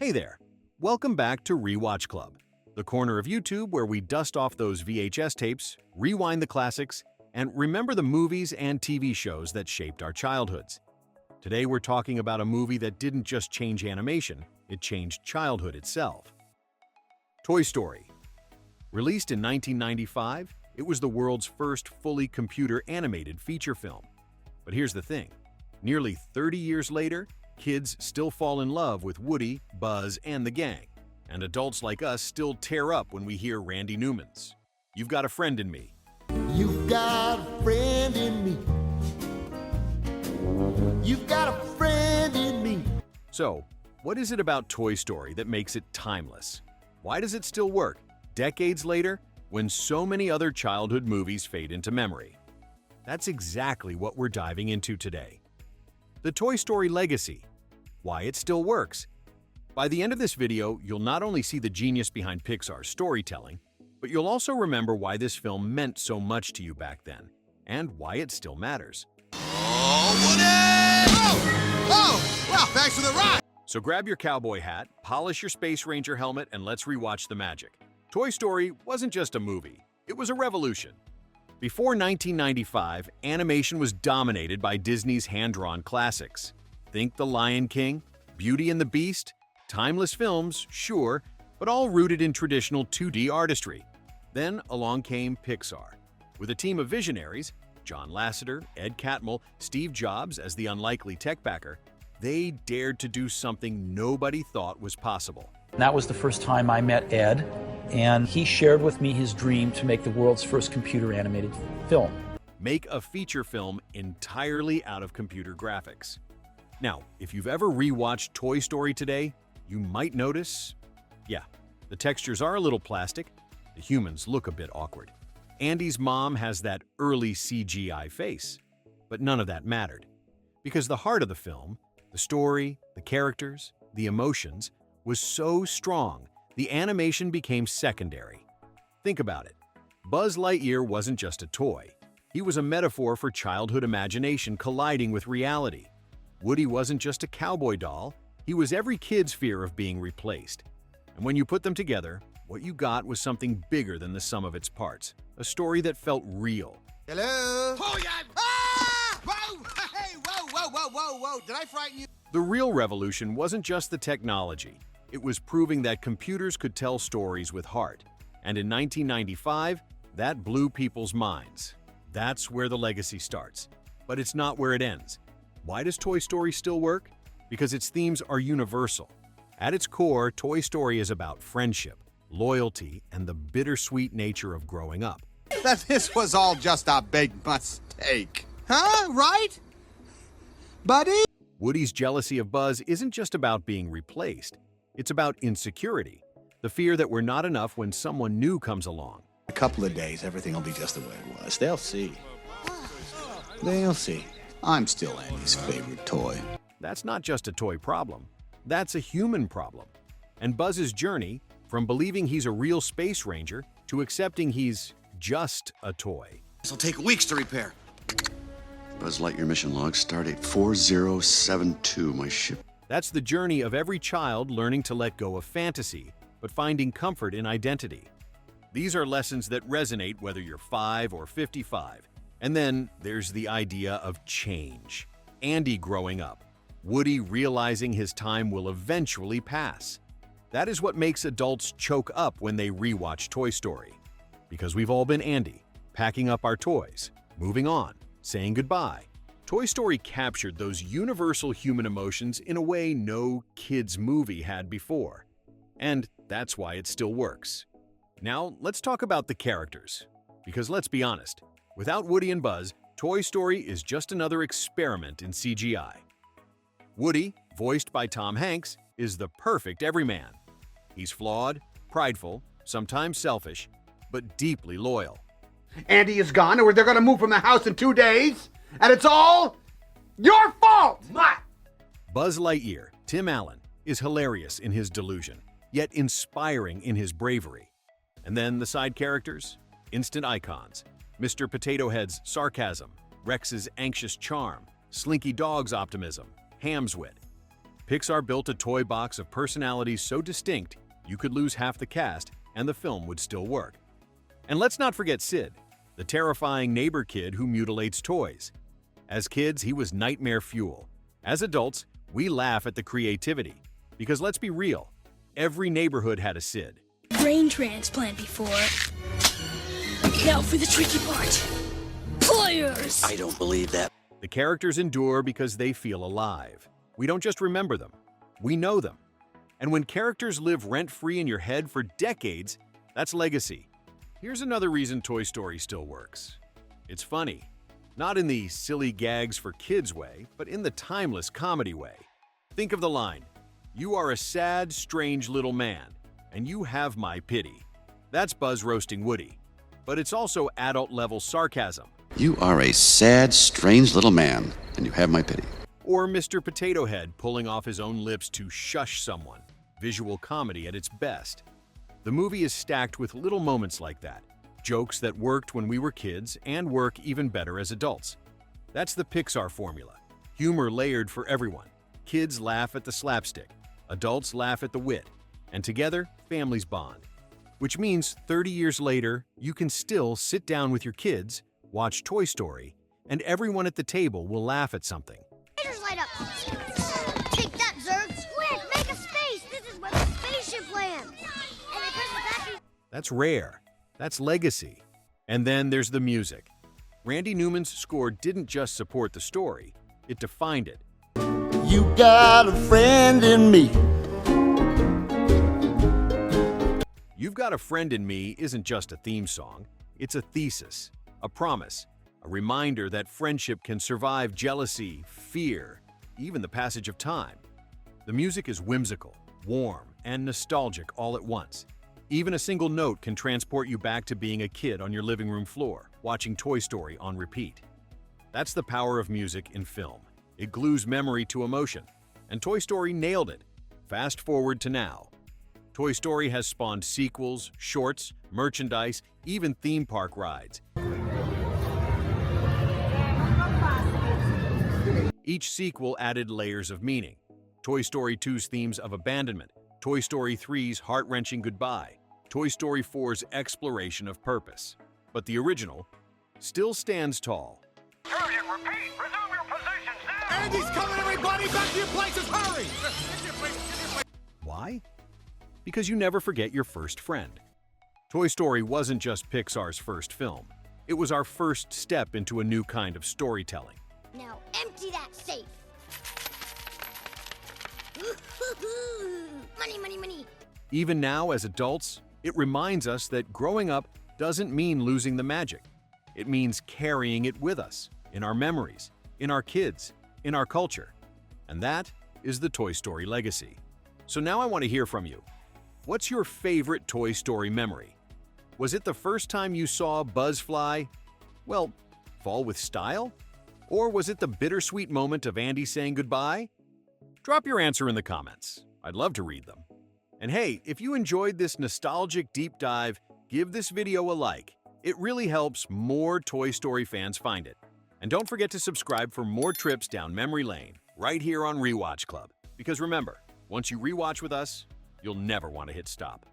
Hey there! Welcome back to Rewatch Club, the corner of YouTube where we dust off those VHS tapes, rewind the classics, and remember the movies and TV shows that shaped our childhoods. Today we're talking about a movie that didn't just change animation, it changed childhood itself. Toy Story. Released in 1995, it was the world's first fully computer-animated feature film. But here's the thing, nearly 30 years later, kids still fall in love with Woody, Buzz, and the gang, and adults like us still tear up when we hear Randy Newman's "You've Got a Friend in Me." You've got a friend in me. You've got a friend in me. So, what is it about Toy Story that makes it timeless? Why does it still work, decades later, when so many other childhood movies fade into memory? That's exactly what we're diving into today. The Toy Story legacy. Why it still works. By the end of this video, you'll not only see the genius behind Pixar's storytelling, but you'll also remember why this film meant so much to you back then, and why it still matters. Oh, Woody! Oh! Well, thanks for the ride! So grab your cowboy hat, polish your Space Ranger helmet, and let's rewatch the magic. Toy Story wasn't just a movie, it was a revolution. Before 1995, animation was dominated by Disney's hand-drawn classics. Think The Lion King, Beauty and the Beast, timeless films, sure, but all rooted in traditional 2D artistry. Then along came Pixar. With a team of visionaries, John Lasseter, Ed Catmull, Steve Jobs as the unlikely tech backer, they dared to do something nobody thought was possible. That was the first time I met Ed, and he shared with me his dream to make the world's first computer-animated film. Make a feature film entirely out of computer graphics. Now, if you've ever rewatched Toy Story today, you might notice, yeah, the textures are a little plastic, the humans look a bit awkward. Andy's mom has that early CGI face, but none of that mattered. Because the heart of the film, the story, the characters, the emotions, was so strong, the animation became secondary. Think about it. Buzz Lightyear wasn't just a toy. He was a metaphor for childhood imagination colliding with reality. Woody wasn't just a cowboy doll. He was every kid's fear of being replaced. And when you put them together, what you got was something bigger than the sum of its parts. A story that felt real. Hello? Oh, yeah! Ah! Whoa! Hey, whoa! Did I frighten you? The real revolution wasn't just the technology. It was proving that computers could tell stories with heart. And in 1995, that blew people's minds. That's where the legacy starts. But it's not where it ends. Why does Toy Story still work? Because its themes are universal. At its core, Toy Story is about friendship, loyalty, and the bittersweet nature of growing up. That this was all just a big mistake. Huh? Right? Buddy? Woody's jealousy of Buzz isn't just about being replaced. It's about insecurity, the fear that we're not enough when someone new comes along. A couple of days, everything will be just the way it was. They'll see. They'll see. I'm still Andy's favorite toy. That's not just a toy problem. That's a human problem. And Buzz's journey, from believing he's a real space ranger to accepting he's just a toy. This'll take weeks to repair. Buzz Lightyear mission log, stardate 4072, my ship. That's the journey of every child learning to let go of fantasy, but finding comfort in identity. These are lessons that resonate whether you're 5 or 55. And then there's the idea of change. Andy growing up. Woody realizing his time will eventually pass. That is what makes adults choke up when they rewatch Toy Story. Because we've all been Andy, packing up our toys, moving on, saying goodbye. Toy Story captured those universal human emotions in a way no kids' movie had before. And that's why it still works. Now, let's talk about the characters. Because let's be honest, without Woody and Buzz, Toy Story is just another experiment in CGI. Woody, voiced by Tom Hanks, is the perfect everyman. He's flawed, prideful, sometimes selfish, but deeply loyal. Andy is gone, or they're gonna move from the house in 2 days, and it's all your fault! Buzz Lightyear, Tim Allen, is hilarious in his delusion, yet inspiring in his bravery. And then the side characters? Instant icons. Mr. Potato Head's sarcasm, Rex's anxious charm, Slinky Dog's optimism, Ham's wit. Pixar built a toy box of personalities so distinct you could lose half the cast and the film would still work. And let's not forget Sid, the terrifying neighbor kid who mutilates toys. As kids, he was nightmare fuel. As adults, we laugh at the creativity. Because let's be real, every neighborhood had a Sid. Brain transplant before. Now for the tricky part. Pliers! I don't believe that. The characters endure because they feel alive. We don't just remember them, we know them. And when characters live rent-free in your head for decades, that's legacy. Here's another reason Toy Story still works. It's funny. Not in the silly gags for kids way, but in the timeless comedy way. Think of the line, "You are a sad, strange little man, and you have my pity." That's Buzz roasting Woody. But it's also adult-level sarcasm. You are a sad, strange little man, and you have my pity. Or Mr. Potato Head pulling off his own lips to shush someone. Visual comedy at its best. The movie is stacked with little moments like that. Jokes that worked when we were kids and work even better as adults. That's the Pixar formula. Humor layered for everyone. Kids laugh at the slapstick. Adults laugh at the wit. And together, families bond. Which means 30 years later, you can still sit down with your kids, watch Toy Story, and everyone at the table will laugh at something. Light up. Take that, Zerg. Quick, make a space. This is where the spaceship lands. And they press the battery. That's rare. That's legacy. And then there's the music. Randy Newman's score didn't just support the story, it defined it. You got a friend in me. You've Got a Friend in Me isn't just a theme song, it's a thesis, a promise, a reminder that friendship can survive jealousy, fear, even the passage of time. The music is whimsical, warm, and nostalgic all at once. Even a single note can transport you back to being a kid on your living room floor, watching Toy Story on repeat. That's the power of music in film. It glues memory to emotion, and Toy Story nailed it. Fast forward to now. Toy Story has spawned sequels, shorts, merchandise, even theme park rides. Each sequel added layers of meaning. Toy Story 2's themes of abandonment, Toy Story 3's heart-wrenching goodbye, Toy Story 4's exploration of purpose. But the original still stands tall. Surgeon, repeat! Resume your positions now! Andy's coming, everybody! Back to your places, hurry! Why? Because you never forget your first friend. Toy Story wasn't just Pixar's first film. It was our first step into a new kind of storytelling. Now empty that safe. Money, money, money. Even now, as adults, it reminds us that growing up doesn't mean losing the magic. It means carrying it with us, in our memories, in our kids, in our culture. And that is the Toy Story legacy. So now I want to hear from you. What's your favorite Toy Story memory? Was it the first time you saw Buzz fly? Well, fall with style? Or was it the bittersweet moment of Andy saying goodbye? Drop your answer in the comments. I'd love to read them. And hey, if you enjoyed this nostalgic deep dive, give this video a like. It really helps more Toy Story fans find it. And don't forget to subscribe for more trips down memory lane, right here on Rewatch Club. Because remember, once you rewatch with us, you'll never want to hit stop.